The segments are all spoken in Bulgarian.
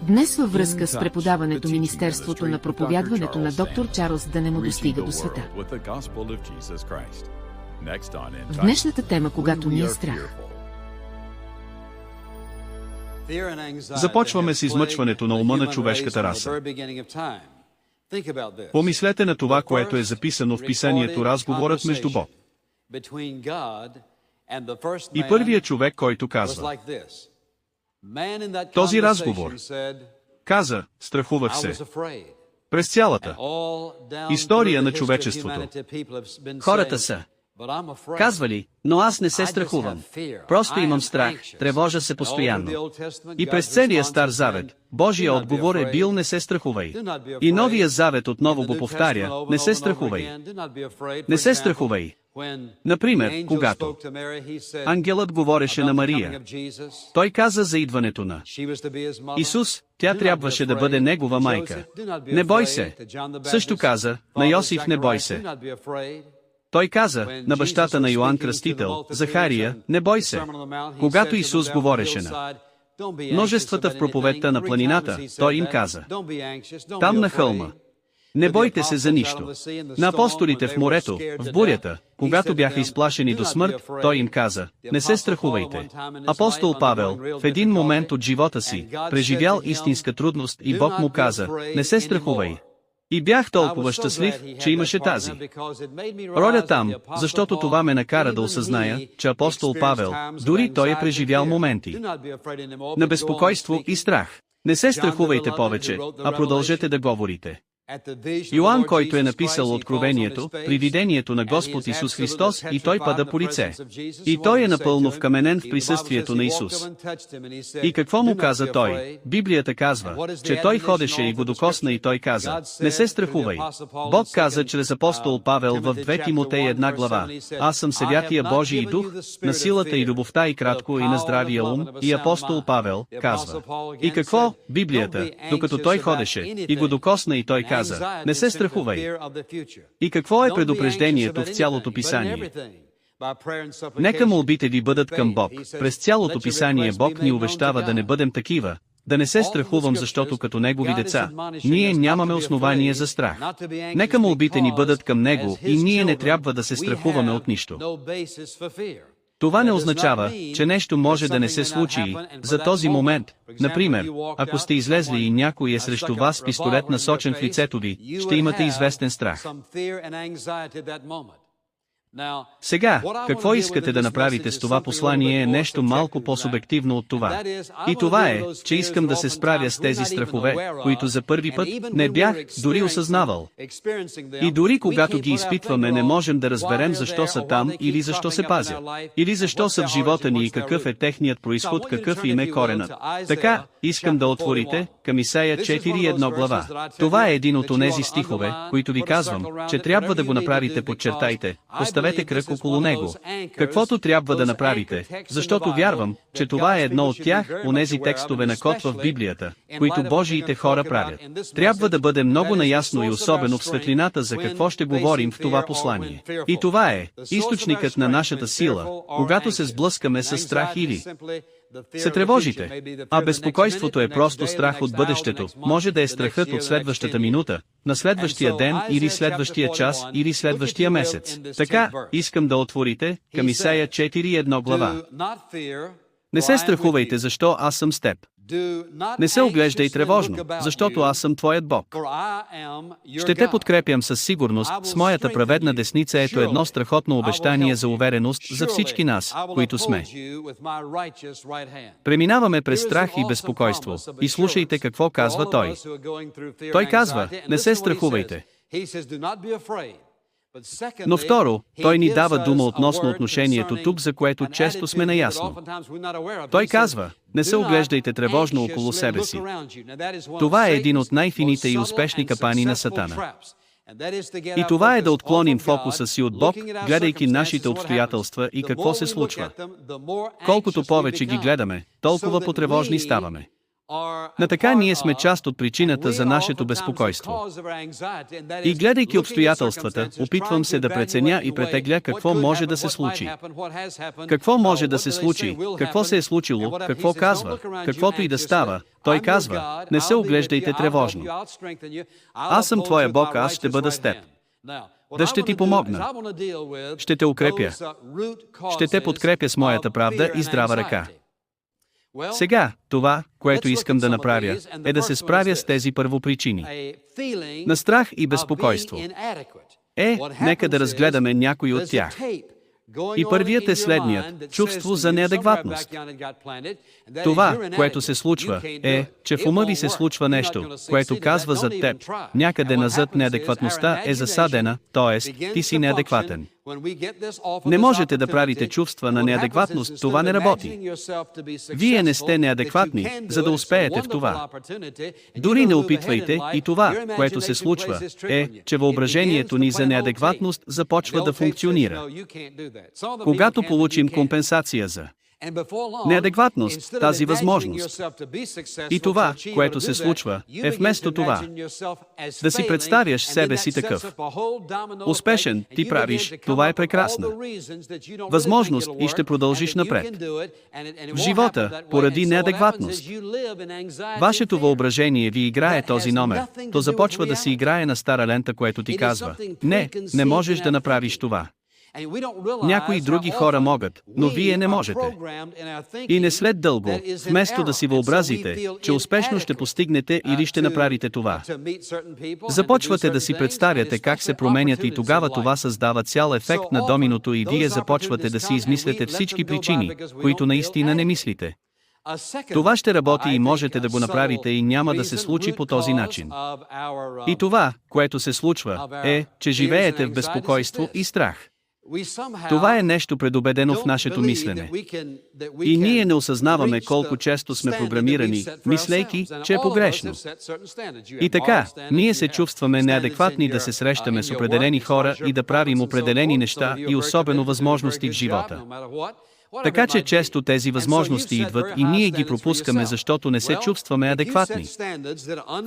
Днес във връзка с преподаването Министерството на проповядването на доктор Чарлз да не му достига до света. В днешната тема, когато ни е страх. Започваме с измъчването на ума на човешката раса. Помислете на това, което е записано в писанието разговорът между Бог и първият човек, който казва. Този разговор каза, страхувах се. През цялата история на човечеството Хората са казвали, но аз не се страхувам. Просто имам страх, тревожа се постоянно. и през целия Стар Завет, Божия отговор е бил не се страхувай. И Новия Завет отново го повтаря, не се страхувай. Не се страхувай. Например, когато ангелът говореше на Мария, той каза за идването на Исус, тя трябваше да бъде негова майка. Не бой се. Също каза на Йосиф, не бой се. Той каза на бащата на Йоан Кръстител, Захария, не бой се. Когато Исус говореше на множествата в проповедта на планината, той им каза, там на хълма, не бойте се за нищо. На апостолите в морето, в бурята, когато бяха изплашени до смърт, той им каза, не се страхувайте. Апостол Павел, в един момент от живота си, преживял истинска трудност и Бог му каза, не се страхувай. И бях толкова щастлив, че имаше тази роля там, защото това ме накара да осъзная, че апостол Павел, дори той е преживял моменти на безпокойство и страх. Не се страхувайте повече, а продължете да говорите. Йоан, който е написал Откровението, при видението на Господ Исус Христос, и той пада по лице. И той е напълно вкаменен в присъствието на Исус. И какво му каза той? Библията казва, че той ходеше и го докосна и той каза, не се страхувай. Бог каза чрез апостол Павел в 2 Тимотей 1 глава, аз съм Святия Божий дух, на силата и любовта и кратко и на здравия ум, и апостол Павел казва. И какво? Библията, докато той ходеше, и го докосна и той каза, не се страхувай. И какво е предупреждението в цялото писание? Нека молбите ви бъдат към Бог. През цялото писание Бог ни увещава да не бъдем такива, да не се страхувам, защото като Негови деца, ние нямаме основание за страх. Нека молбите ни бъдат към Него и ние не трябва да се страхуваме от нищо. Това не означава, че нещо може да не се случи за този момент. Например, ако сте излезли и някой е срещу вас с пистолет насочен в лицето ви, ще имате известен страх. Сега, какво искате да направите с това послание е нещо малко по-субективно от това. И това е, че искам да се справя с тези страхове, които за първи път не бях дори осъзнавал. И дори когато ги изпитваме, не можем да разберем защо са там или защо се пазят. Или защо са в живота ни и какъв е техният произход, какъв им е коренът. Така, искам да отворите към Исаия 4:1 глава. Това е един от онези стихове, които ви казвам, че трябва да го направите, подчертайте. Поставете кръг около него. Каквото трябва да направите, защото вярвам, че това е едно от тях, онези текстове на код в Библията, които Божиите хора правят. Трябва да бъде много наясно и особено в светлината за какво ще говорим в това послание. И това е източникът на нашата сила, когато се сблъскаме с страх или се тревожите. А безпокойството е просто страх от бъдещето, може да е страхът от следващата минута, на следващия ден или следващия час или следващия месец. Така, искам да отворите към Исаия 4:1 глава. Не се страхувайте, защо аз съм с теб. Не се оглеждай тревожно, защото аз съм твоят Бог. Ще те подкрепям със сигурност, с моята праведна десница. Ето едно страхотно обещание за увереност за всички нас, които сме. Преминаваме през страх и безпокойство, и слушайте какво казва той. Той казва, не се страхувайте. Но второ, той ни дава дума относно отношението тук, за което често сме наясно. Той казва, не се оглеждайте тревожно около себе си. Това е един от най-фините и успешни капани на Сатана. И това е да отклоним фокуса си от Бог, гледайки нашите обстоятелства и какво се случва. Колкото повече ги гледаме, толкова потревожни ставаме. На така ние сме част от причината за нашето безпокойство. И гледайки обстоятелствата, опитвам се да преценя и претегля какво може да се случи. Какво може да се случи, какво се е случило, какво казва, каквото и да става, той казва, не се оглеждайте тревожно. Аз съм твоя Бог, аз ще бъда с теб. Да ще ти помогна. Ще те укрепя. Ще те подкрепя с моята правда и здрава ръка. Сега, това, което искам да направя, е да се справя с тези първопричини на страх и безпокойство. Нека да разгледаме някои от тях. И първият е следният – чувство за неадекватност. Това, което се случва, е, че в ума ви се случва нещо, което казва зад теб. Някъде назад неадекватността е засадена, т.е. ти си неадекватен. Не можете да правите чувства на неадекватност, това не работи. Вие не сте неадекватни, за да успеете в това. Дори не опитвайте и това, което се случва, е, че въображението ни за неадекватност започва да функционира. Когато получим компенсация за неадекватност, тази възможност. И това, което се случва, е вместо това да си представяш себе си такъв успешен, ти правиш, това е прекрасна възможност и ще продължиш напред. В живота, поради неадекватност, вашето въображение ви играе този номер, то започва да си играе на стара лента, което ти казва: не можеш да направиш това. Някои други хора могат, но вие не можете. И не след дълго, вместо да си въобразите, че успешно ще постигнете или ще направите това, започвате да си представяте как се променят и тогава това създава цял ефект на доминото и вие започвате да си измисляте всички причини, които наистина не мислите. Това ще работи и можете да го направите и няма да се случи по този начин. И това, което се случва, е, че живеете в безпокойство и страх. Това е нещо предубедено в нашето мислене. И ние не осъзнаваме колко често сме програмирани, мислейки, че е погрешно. И така, ние се чувстваме неадекватни да се срещаме с определени хора и да правим определени неща и особено възможности в живота. Така че често тези възможности идват и ние ги пропускаме, защото не се чувстваме адекватни.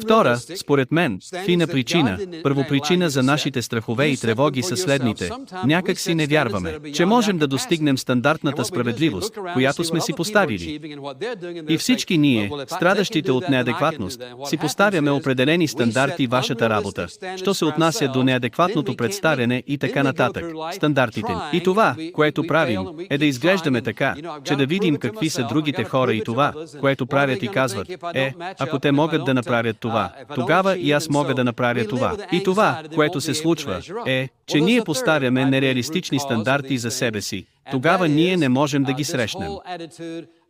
Втора, според мен, фина причина, първопричина за нашите страхове и тревоги са следните. Някак си не вярваме, че можем да достигнем стандартната справедливост, която сме си поставили. И всички ние, страдащите от неадекватност, си поставяме определени стандарти в вашата работа, що се отнася до неадекватното представяне и така нататък, стандартите. И това, което правим, е да изглеждаме така, че да видим какви са другите хора и това, което правят и казват, ако те могат да направят това, тогава и аз мога да направя това. И това, което се случва, е, че ние поставяме нереалистични стандарти за себе си, тогава ние не можем да ги срещнем.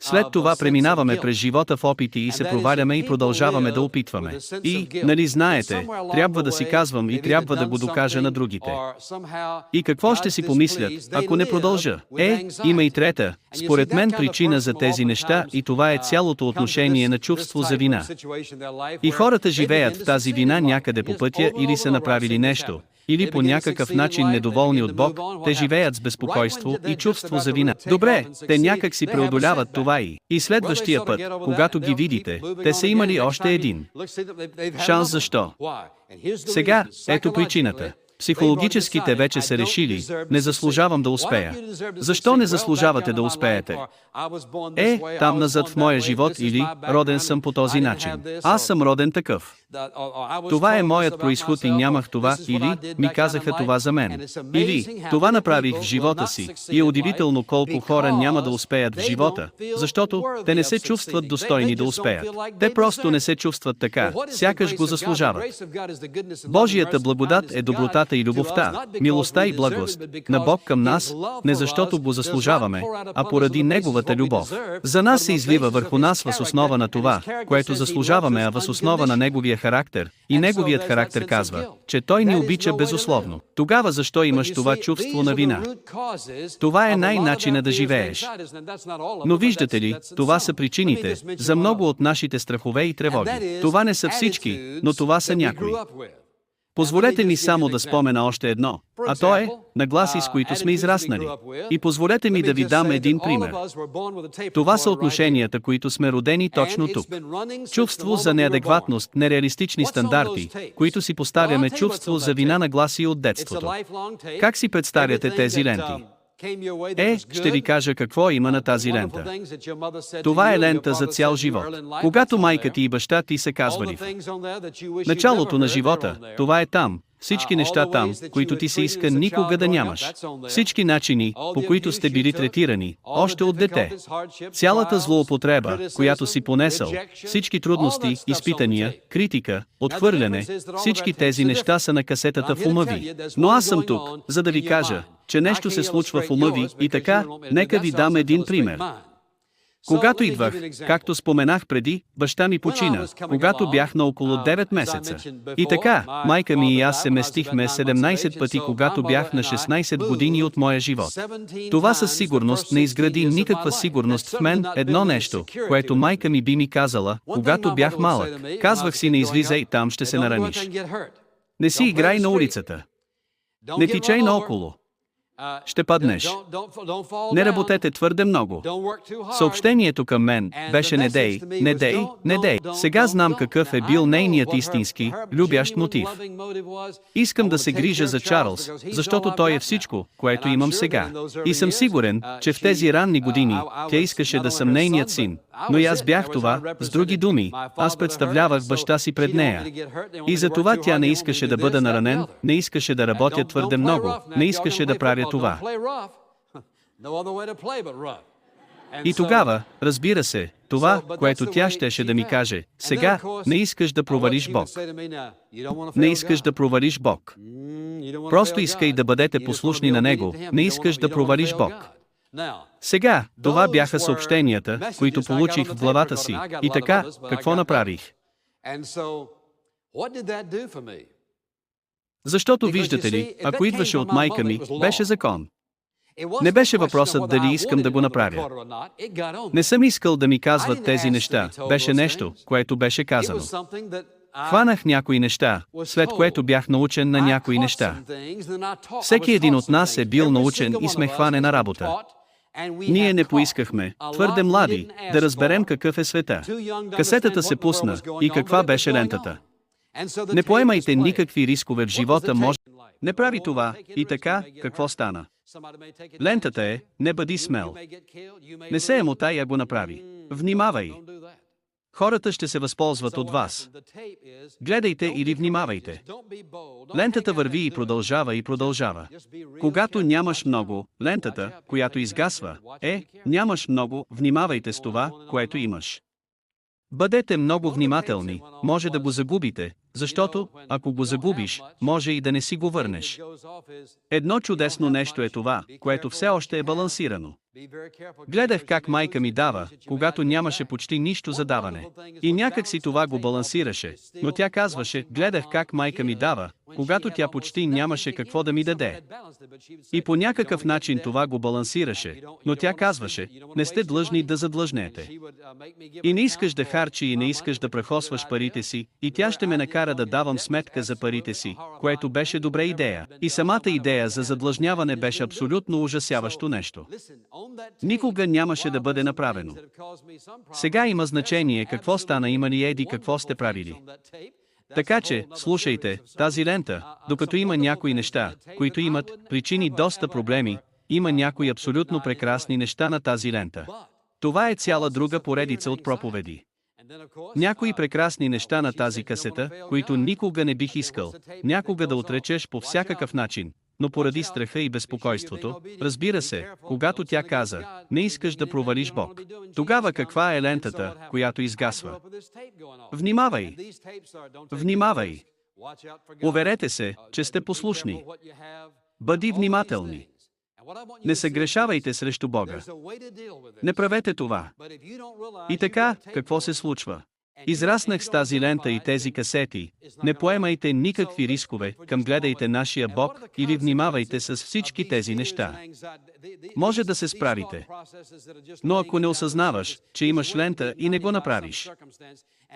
След това преминаваме през живота в опити и се проваляме и продължаваме да опитваме. И, нали знаете, трябва да си казвам и трябва да го докажа на другите. И какво ще си помислят, ако не продължа? Има и трета, според мен, причина за тези неща и това е цялото отношение на чувство за вина. И хората живеят в тази вина някъде по пътя или са направили нещо, или по някакъв начин недоволни от Бог, те живеят с безпокойство и чувство за вина. Добре, те някак си преодоляват това и следващия път, когато ги видите, те са имали още един шанс. Защо? Сега, ето причината. Психологически те вече са решили, не заслужавам да успея. Защо не заслужавате да успеете? Там назад в моя живот или роден съм по този начин. Аз съм роден такъв. Това е моят произход и нямах това, или ми казаха това за мен. Или това направих в живота си и е удивително колко хора няма да успеят в живота, защото те не се чувстват достойни да успеят. Те просто не се чувстват така, сякаш го заслужават. Божията благодат е добротата и любовта, милостта и благост на Бог към нас, не защото го заслужаваме, а поради Неговата любов. За нас се излива върху нас въз основа на това, което заслужаваме, а въз основа на Неговия характер. И Неговият характер казва, че Той ни обича безусловно. Тогава защо имаш това чувство на вина? Това е най-начина да живееш. Но виждате ли, това са причините за много от нашите страхове и тревоги. Това не са всички, но това са някои. Позволете ми само да спомена още едно, а то е нагласи, с които сме израснали. И позволете ми да ви дам един пример. Това са отношенията, които сме родени точно тук. Чувство за неадекватност, нереалистични стандарти, които си поставяме, чувство за вина, нагласи от детството. Как си представяте тези ленти? Ще ви кажа какво има на тази лента. Това е лента за цял живот. Когато майка ти и баща ти са казвали в началото на живота, това е там, всички неща там, които ти се иска никога да нямаш. Всички начини, по които сте били третирани, още от дете. Цялата злоупотреба, която си понесъл, всички трудности, изпитания, критика, отхвърляне, всички тези неща са на касетата в ума ви. Но аз съм тук, за да ви кажа, че нещо се случва в ума ви и така, нека ви дам един пример. Когато идвах, както споменах преди, баща ми почина, когато бях на около 9 месеца. И така, майка ми и аз се местихме 17 пъти, когато бях на 16 години от моя живот. Това със сигурност не изгради никаква сигурност в мен. Едно нещо, което майка ми би ми казала, когато бях малък. Казвах си: не излизай, там ще се нараниш. Не си играй на улицата. Не тичай наоколо. Ще паднеш. Не работете твърде много. Съобщението към мен беше: не дей, не дей, не дей. Сега знам какъв е бил нейният истински, любящ мотив. Искам да се грижа за Чарлз, защото той е всичко, което имам сега. И съм сигурен, че в тези ранни години тя искаше да съм нейният син. Но и аз бях това, с други думи, аз представлявах баща си пред нея. И за това тя не искаше да бъда наранен, не искаше да работя твърде много, не искаше да правя това. И тогава, разбира се, това, което тя щеше да ми каже: сега, не искаш да провалиш Бог. Не искаш да провалиш Бог. Просто искай да бъдете послушни на Него, не искаш да провалиш Бог. Сега, това бяха съобщенията, които получих в главата си. И така, какво направих? Защото виждате ли, ако идваше от майка ми, беше закон. Не беше въпросът дали искам да го направя. Не съм искал да ми казват тези неща, беше нещо, което беше казано. Хванах някои неща, след което бях научен на някои неща. Всеки един от нас е бил научен и сме хване на работа. Ние не поискахме, твърде млади, да разберем какъв е света. Касетата се пусна, и каква беше лентата? Не поемайте никакви рискове в живота, може. Не прави това, и така, какво стана? Лентата е: не бъди смел. Не се емотай, а го направи. Внимавай. Хората ще се възползват от вас. Гледайте или внимавайте. Лентата върви и продължава и продължава. Когато нямаш много, лентата, която изгасва, нямаш много, внимавайте с това, което имаш. Бъдете много внимателни, може да го загубите, защото, ако го загубиш, може и да не си го върнеш. Едно чудесно нещо е това, което все още е балансирано. Гледах как майка ми дава, когато нямаше почти нищо за даване. И някак си това го балансираше, но тя казваше: гледах как майка ми дава, когато тя почти нямаше какво да ми даде. И по някакъв начин това го балансираше, но тя казваше: не сте длъжни да задлъжнете. И не искаш да харчи и не искаш да прахосваш парите си, и тя ще ме накара да давам сметка за парите си, което беше добра идея. И самата идея за задлъжняване беше абсолютно ужасяващо нещо. Никога нямаше да бъде направено. Сега има значение какво стана, има ли еди какво сте правили. Така че, слушайте, тази лента, докато има някои неща, които имат причини доста проблеми, има някои абсолютно прекрасни неща на тази лента. Това е цяла друга поредица от проповеди. Някои прекрасни неща на тази касета, които никога не бих искал, някога да отречеш по всякакъв начин, но поради страха и безпокойството, разбира се, когато тя каза: не искаш да провалиш Бог. Тогава каква е лентата, която изгасва? Внимавай! Внимавай! Уверете се, че сте послушни. Бъди внимателни. Не съгрешавайте срещу Бога. Не правете това. И така, какво се случва? Израснах с тази лента и тези касети. Не поемайте никакви рискове, към гледайте нашия Бог или внимавайте с всички тези неща. Може да се справите. Но ако не осъзнаваш, че имаш лента и не го направиш,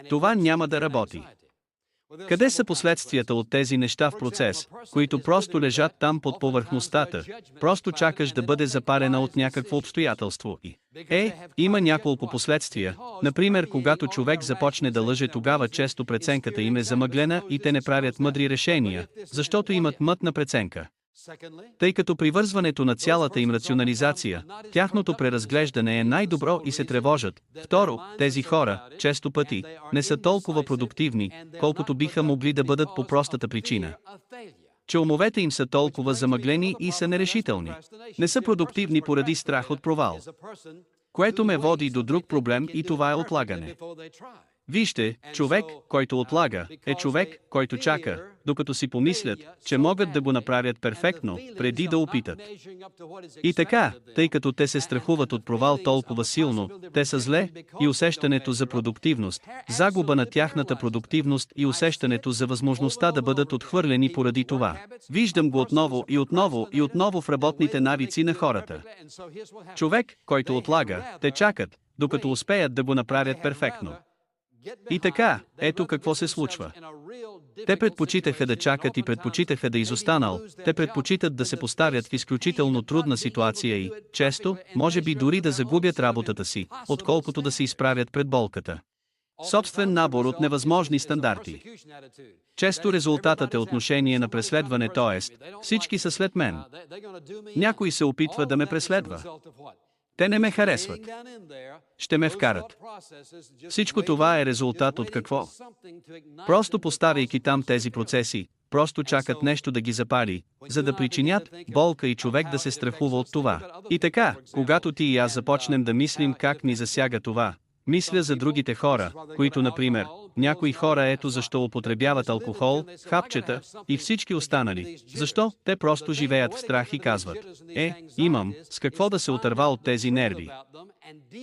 това няма да работи. Къде са последствията от тези неща в процес, които просто лежат там под повърхността, просто чакаш да бъде запарена от някакво обстоятелство и... Има няколко последствия. Например, когато човек започне да лъже, тогава често преценката им е замъглена и те не правят мъдри решения, защото имат мътна преценка. Тъй като привързването на цялата им рационализация, тяхното преразглеждане е най-добро и се тревожат. Второ, тези хора, често пъти, не са толкова продуктивни, колкото биха могли да бъдат по простата причина, че умовете им са толкова замъглени и са нерешителни. Не са продуктивни поради страх от провал. Което ме води до друг проблем и това е отлагане. Вижте, човек, който отлага, е човек, който чака, докато си помислят, че могат да го направят перфектно, преди да опитат. И така, тъй като те се страхуват от провал толкова силно, те са зле, и усещането за продуктивност, загуба на тяхната продуктивност и усещането за възможността да бъдат отхвърлени поради това. Виждам го отново и отново и отново в работните навици на хората. Човек, който отлага, те чакат, докато успеят да го направят перфектно. И така, ето какво се случва. Те предпочитаха да чакат и предпочитаха да изостанал, те предпочитат да се поставят в изключително трудна ситуация и, често, може би дори да загубят работата си, отколкото да се изправят пред болката. Собствен набор от невъзможни стандарти. Често резултатът е отношение на преследване, т.е. всички са след мен. Някой се опитва да ме преследва. Те не ме харесват. Ще ме вкарат. Всичко това е резултат от какво? Просто поставяйки там тези процеси, просто чакат нещо да ги запали, за да причинят болка и човек да се страхува от това. И така, когато ти и аз започнем да мислим как ни засяга това, мисля за другите хора, които, например, някои хора ето защо употребяват алкохол, хапчета и всички останали. Защо? Те просто живеят в страх и казват: имам с какво да се отърва от тези нерви.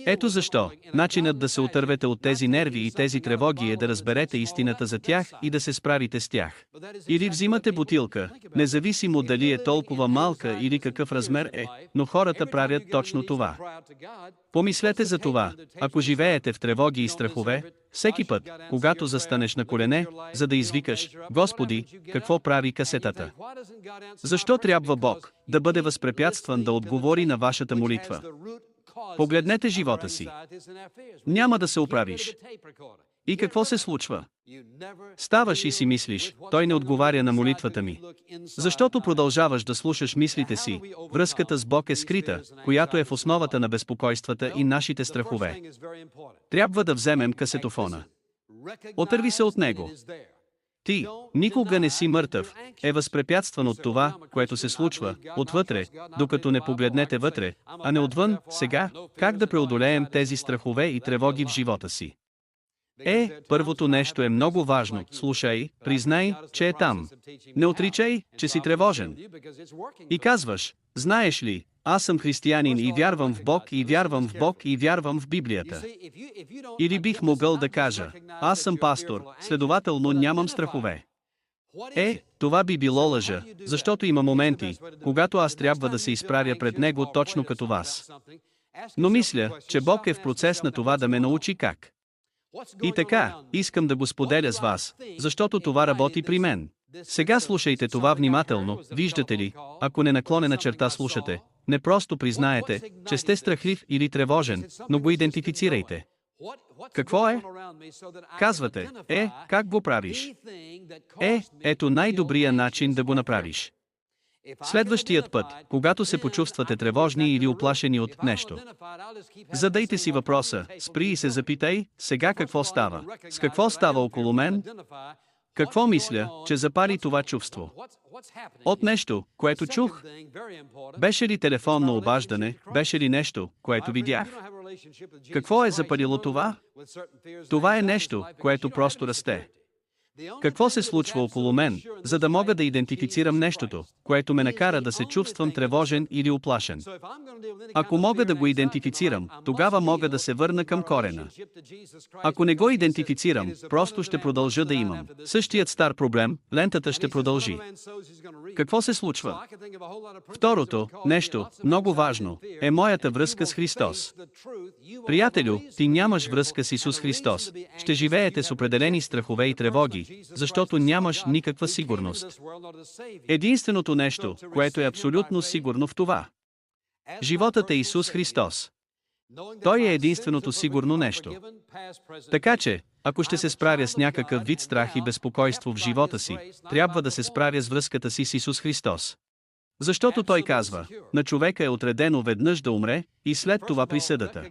Ето защо, начинът да се отървете от тези нерви и тези тревоги е да разберете истината за тях и да се справите с тях. Или взимате бутилка, независимо дали е толкова малка или какъв размер е, но хората правят точно това. Помислете за това, ако живеете в тревоги и страхове, всеки път, когато застанеш на колене, за да извикаш: Господи, какво прави касетата? Защо трябва Бог да бъде възпрепятстван да отговори на вашата молитва? Погледнете живота си. Няма да се оправиш. И какво се случва? Ставаш и си мислиш: той не отговаря на молитвата ми. Защото продължаваш да слушаш мислите си. Връзката с Бог е скрита, която е в основата на безпокойствата и нашите страхове. Трябва да вземем касетофона. Отърви се от него. Ти, никога не си мъртъв, е възпрепятстван от това, което се случва, отвътре, докато не погледнете вътре, а не отвън. Сега, как да преодолеем тези страхове и тревоги в живота си? Първото нещо е много важно. Слушай, признай, че е там. Не отричай, че си тревожен. И казваш: знаеш ли, аз съм християнин и вярвам в Бог и вярвам в Бог и вярвам в Библията. Или бих могъл да кажа: аз съм пастор, следователно нямам страхове. Това би било лъжа, защото има моменти, когато аз трябва да се изправя пред Него точно като вас. Но мисля, че Бог е в процес на това да ме научи как. И така, искам да го споделя с вас, защото това работи при мен. Сега слушайте това внимателно. Виждате ли, ако не наклонена черта слушате, не просто признаете, че сте страхлив или тревожен, но го идентифицирайте. Какво е? Казвате: как го правиш? Ето най-добрия начин да го направиш. Следващият път, когато се почувствате тревожни или уплашени от нещо, задайте си въпроса, спри и се запитай: сега какво става? С какво става около мен? Какво мисля, че запали това чувство? От нещо, което чух? Беше ли телефонно обаждане? Беше ли нещо, което видях? Какво е запалило това? Това е нещо, което просто расте. Какво се случва около мен, за да мога да идентифицирам нещото, което ме накара да се чувствам тревожен или уплашен? Ако мога да го идентифицирам, тогава мога да се върна към корена. Ако не го идентифицирам, просто ще продължа да имам същият стар проблем, лентата ще продължи. Какво се случва? Второто, нещо, много важно, е моята връзка с Христос. Приятелю, ти нямаш връзка с Исус Христос. Ще живеете с определени страхове и тревоги, защото нямаш никаква сигурност. Единственото нещо, което е абсолютно сигурно в това. Животът е Исус Христос. Той е единственото сигурно нещо. Така че, ако ще се справя с някакъв вид страх и безпокойство в живота си, трябва да се справя с връзката си с Исус Христос. Защото Той казва, на човека е отредено веднъж да умре, и след това присъдата.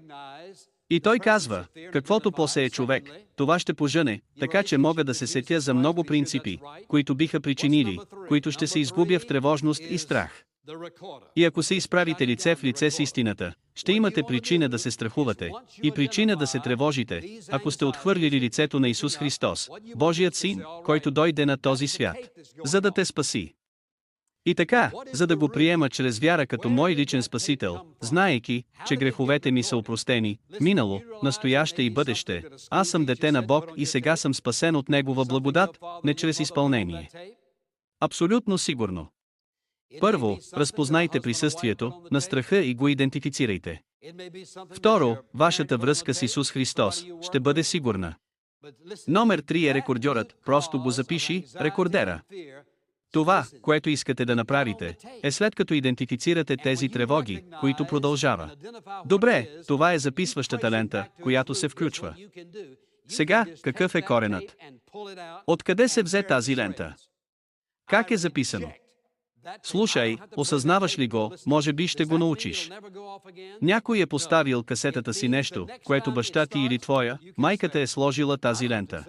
И Той казва, каквото посее човек, това ще пожъне, така че мога да се сетя за много принципи, които биха причинили, които ще се изгубя в тревожност и страх. И ако се изправите лице в лице с истината, ще имате причина да се страхувате, и причина да се тревожите, ако сте отхвърлили лицето на Исус Христос, Божият Син, който дойде на този свят, за да те спаси. И така, за да го приема чрез вяра като мой личен спасител, знаейки, че греховете ми са опростени, минало, настояще и бъдеще, аз съм дете на Бог и сега съм спасен от Негова благодат, не чрез изпълнение. Абсолютно сигурно. Първо, разпознайте присъствието на страха и го идентифицирайте. Второ, вашата връзка с Исус Христос ще бъде сигурна. Номер 3 е рекордьорът, просто го запиши, рекордера. Това, което искате да направите, е след като идентифицирате тези тревоги, които продължава. Добре, това е записващата лента, която се включва. Сега, какъв е коренът? Откъде се взе тази лента? Как е записано? Слушай, осъзнаваш ли го, може би ще го научиш. Някой е поставил касетата си нещо, което баща ти или твоя, майката е сложила тази лента.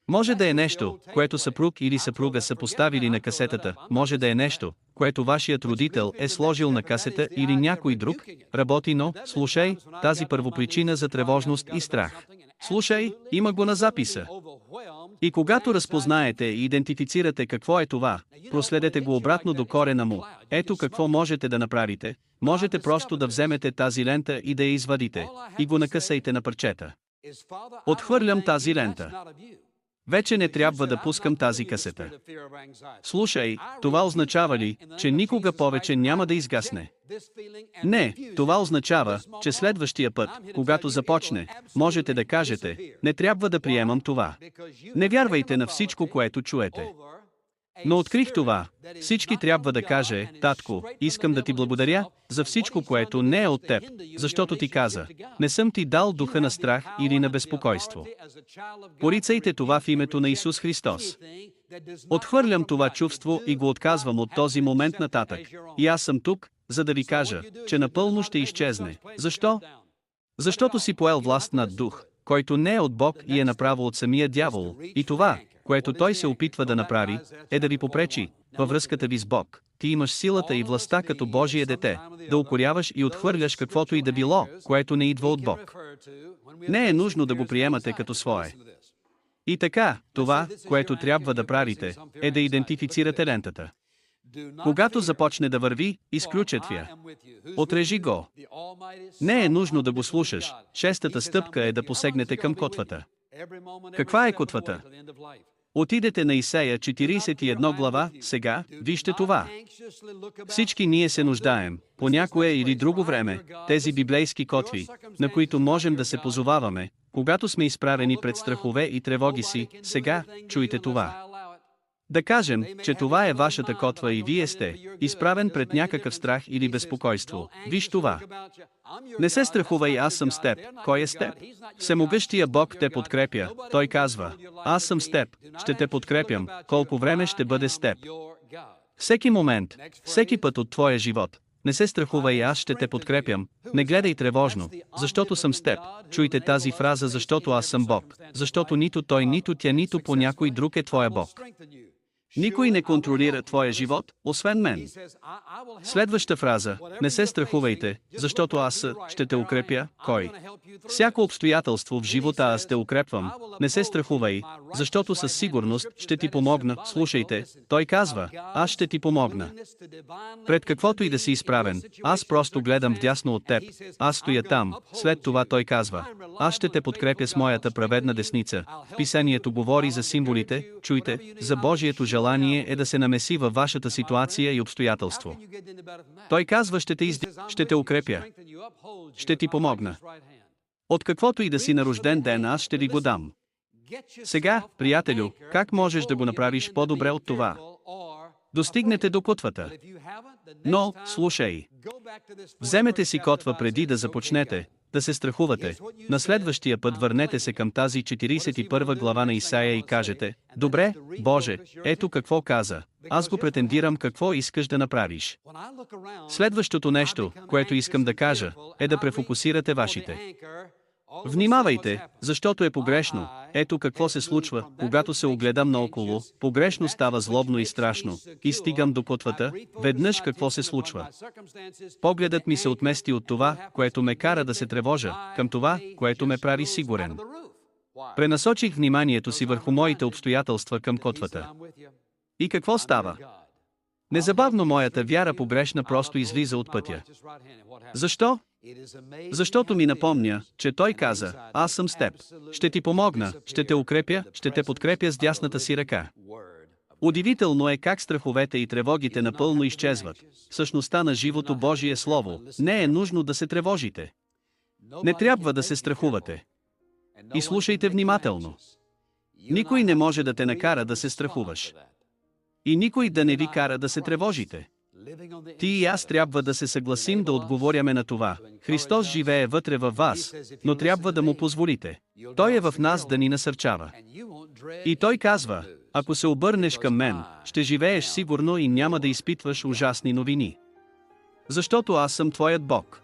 Може да е нещо, което съпруг или съпруга са поставили на касетата, може да е нещо, което вашият родител е сложил на касета или някой друг, работи, но, слушай, тази първопричина за тревожност и страх. Слушай, има го на записа. И когато разпознаете и идентифицирате какво е това, проследете го обратно до корена му. Ето какво можете да направите. Можете просто да вземете тази лента и да я извадите, и го накъсайте на парчета. Отхвърлям тази лента. Вече не трябва да пускам тази касета. Слушай, това означава ли, че никога повече няма да изгасне? Не, това означава, че следващия път, когато започне, можете да кажете, не трябва да приемам това. Не вярвайте на всичко, което чуете. Но открих това. Всички трябва да каже, татко, искам да ти благодаря за всичко, което не е от теб, защото ти каза, не съм ти дал духа на страх или на безпокойство. Порицайте това в името на Исус Христос. Отхвърлям това чувство и го отказвам от този момент нататък. И аз съм тук, за да ви кажа, че напълно ще изчезне. Защо? Защото си поел власт над дух, който не е от Бог и е направо от самия дявол, и това, което той се опитва да направи, е да ви попречи, във връзката ви с Бог. Ти имаш силата и властта като Божие дете, да укоряваш и отхвърляш каквото и да било, което не идва от Бог. Не е нужно да го приемате като свое. И така, това, което трябва да правите, е да идентифицирате лентата. Когато започне да върви, изключете я. Отрежи го. Не е нужно да го слушаш. Шестата стъпка е да посегнете към котвата. Каква е котвата? Отидете на Исея 41 глава, сега, вижте това. Всички ние се нуждаем, по някое или друго време, тези библейски котви, на които можем да се позоваваме, когато сме изправени пред страхове и тревоги си, сега, чуйте това. Да кажем, че това е вашата котва и вие сте изправен пред някакъв страх или безпокойство. Виж това. Не се страхувай, аз съм с теб. Кой е с теб? Всемогъщия Бог те подкрепя. Той казва, аз съм с теб, ще те подкрепям, колко време ще бъде с теб. Всеки момент, всеки път от твоя живот. Не се страхувай, аз ще те подкрепям. Не гледай тревожно, защото съм с теб. Чуйте тази фраза, защото аз съм Бог. Защото нито той, нито тя, нито по някой друг е твоя Бог. Никой не контролира твоя живот, освен мен. Следваща фраза, не се страхувайте, защото аз ще те укрепя, кой? Всяко обстоятелство в живота аз те укрепвам, не се страхувай, защото със сигурност ще ти помогна, слушайте, той казва, аз ще ти помогна. Пред каквото и да си изправен, аз просто гледам вдясно от теб, аз стоя там, след това той казва, аз ще те подкрепя с моята праведна десница. Писанието говори за символите, чуйте, за Божието желание е да се намеси във вашата ситуация и обстоятелство. Той казва, ще те укрепя. Ще ти помогна. От каквото и да си на рожден ден аз ще ви го дам. Сега, приятелю, как можеш да го направиш по-добре от това? Достигнете до котвата. Но, слушай. Вземете си котва преди да започнете да се страхувате. На следващия път върнете се към тази 41 глава на Исаия и кажете: добре, Боже, ето какво каза. Аз го претендирам, какво искаш да направиш. Следващото нещо, което искам да кажа, е да префокусирате вашите. Внимавайте, защото е погрешно. Ето какво се случва, когато се огледам наоколо, погрешно става злобно и страшно, и стигам до котвата, веднъж какво се случва. Погледът ми се отмести от това, което ме кара да се тревожа, към това, което ме прави сигурен. Пренасочих вниманието си върху моите обстоятелства към котвата. И какво става? Незабавно моята вяра погрешна просто излиза от пътя. Защо? Защото ми напомня, че той каза: аз съм с теб. Ще ти помогна, ще те укрепя, ще те подкрепя с дясната си ръка. Удивително е как страховете и тревогите напълно изчезват. Същността на живото Божие Слово: не е нужно да се тревожите. Не трябва да се страхувате. И слушайте внимателно. Никой не може да те накара да се страхуваш. И никой да не ви кара да се тревожите. Ти и аз трябва да се съгласим да отговоряме на това. Христос живее вътре във вас, но трябва да му позволите. Той е в нас да ни насърчава. И той казва: ако се обърнеш към мен, ще живееш сигурно и няма да изпитваш ужасни новини. Защото аз съм твоят Бог.